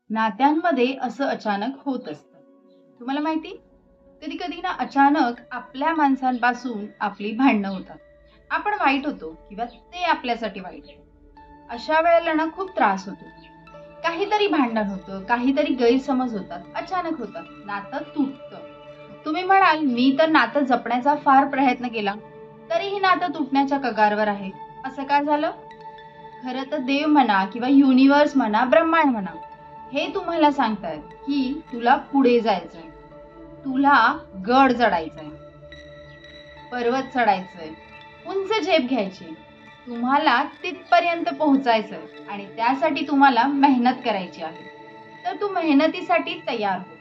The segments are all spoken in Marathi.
नात्यांमध्ये असं अचानक होत असतं. तुम्हाला माहिती? कधी-कधी ना अचानक आपल्या माणसांपासून आपली भांडणं होतात. आपण वाईट होतो किंवा ते आपल्यासाठी वाईट होतं. अशा वेळेला ना खूप त्रास होतो. काहीतरी भांडण होतं, काहीतरी गैरसमज होतात, अचानक होतात. नातं तुटतं. तुम्ही म्हणाल, "मी तर नातं जपण्याचा फार प्रयत्न केला, तरीही नातं तुटण्याच्या कगारवर आहे." असं का झालं? खरं तर देव म्हणा किंवा युनिव्हर्स म्हणा, ब्रह्मांड म्हणा, हे तुम्हाला सांगतायत की तुला पुढे जायचंय. तुला गड चढायचाय, पर्वत चढायचंय, उंच झेप घ्यायची. तुम्हाला तिथपर्यंत पोहोचायचंय आणि त्यासाठी तुम्हाला मेहनत करायची आहे. तर तू मेहनतीसाठी तयार हो.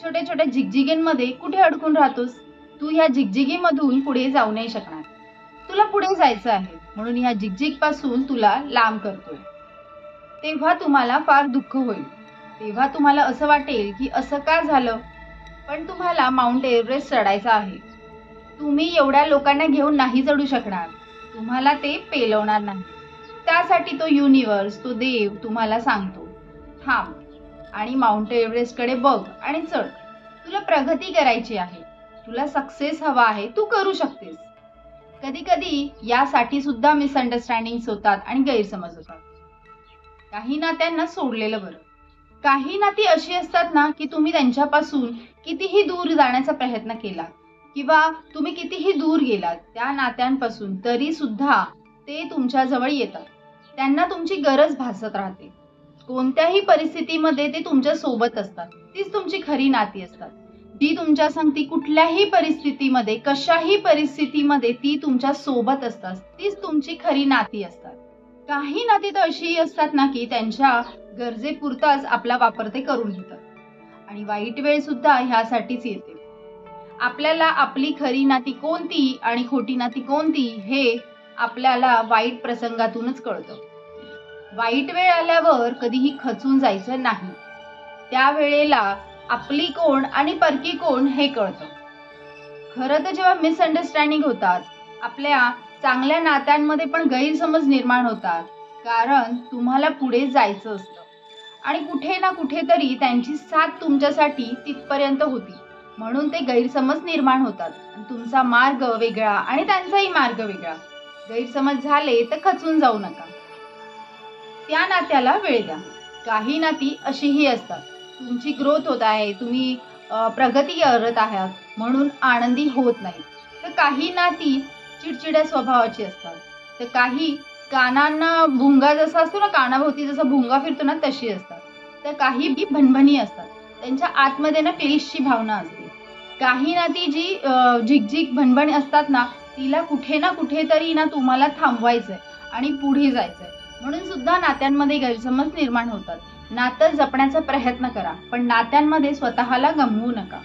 छोट्या-छोट्या झिगझिगींमध्ये कुठे अडकून राहतोस? तू ह्या झिगझिगीमधून पुढे जाऊ नाही शकणार. तुला पुढे जायचं आहे म्हणून ह्या झिगझिगपासून तुला लांब करतोय. तेव्हा तुम्हाला फार दुःख होईल. तेव्हा तुम्हाला असं वाटेल, की असं का झालं? पण तुम्हाला माउंट एव्हरेस्ट चढायचं आहे. तुम्ही एवढ्या लोकांना घेऊन नाही चढू शकणार. तुम्हाला ते पेलवणार नाही. त्यासाठी तो युनिव्हर्स, तो देव तुम्हाला सांगतो, थांब आणि माउंट एव्हरेस्टकडे बघ आणि चढ. तुला प्रगती करायची आहे. तुला सक्सेस हवा आहे. तू करू शकतेस. कधी-कधी यासाठी सुद्धा मिसअंडरस्टँडिंग्स होतात आणि गैरसमज होतात. काही नात्यांना सोडलेलं बरं. काही नाती अशी असतात ना, की तुम्ही त्यांच्यापासून कितीही दूर जाण्याचा प्रयत्न केला किंवा तुम्ही कितीही दूर गेलात त्या नात्यांपासून, तरी सुद्धा ते तुमच्या जवळ येतात. त्यांना तुमची गरज भासत राहते. कोणत्याही परिस्थितीमध्ये ते तुमच्या सोबत असतात. तीच तुमची खरी नाती असतात. जी तुमच्या संगती कुठल्याही परिस्थितीमध्ये, कशाही परिस्थितीमध्ये ती तुमच्या सोबत असतात. तीच तुमची खरी नाती असतात. काही नाती तर अशीही असतात ना, की त्यांच्या गरजेपुरताच आपला वापर ते करून घेतात आणि वाईट वेळ सुद्धा ह्यासाठीच येते. आपल्याला आपली खरी नाती कोणती आणि खोटी नाती कोणती हे आपल्याला वाईट प्रसंगातूनच कळतं. वाईट वेळ आल्यावर कधीही खचून जायचं नाही. त्यावेळेला आपली कोण आणि परकी कोण हे कळतं. खरं तर जेव्हा मिसअंडरस्टँडिंग होतात, आपल्या चांगल्या नात्यांमध्ये पण गैरसमज निर्माण होतात. कारण तुम्हाला पुढे जायचं असतं आणि कुठे ना कुठेतरी त्यांची साथ तुमच्यासाठी तिथपर्यंत होती. म्हणून ते गैरसमज निर्माण होतात. तुमचा मार्ग वेगळा आणि त्यांचाही मार्ग वेगळा. गैरसमज झाले तर खचून जाऊ नका. त्या नात्याला वेळ द्या. काही नाती अशीही असतात. तुमची ग्रोथ होत आहे, तुम्ही प्रगती करत आहात म्हणून आनंदी होत नाही. तर काही नाती चिडचिड्या स्वभावाची असतात. तर काही कानांना भुंगा जसा असतो ना, कानाभोवती जसा भुंगा फिरतो ना, तशी असतात. तर काही भणभणी असतात. त्यांच्या आतमध्ये ना फिलिशची भावना असते. काही नाती जी झिगझिग भणभण असतात ना, तिला कुठे ना कुठेतरी ना तुम्हाला थांबवायचंय आणि पुढे जायचंय. म्हणून सुद्धा नात्यांमध्ये गैरसमज निर्माण होतात. नातं जपण्याचा प्रयत्न करा, पण नात्यांमध्ये स्वतःला गमवू नका.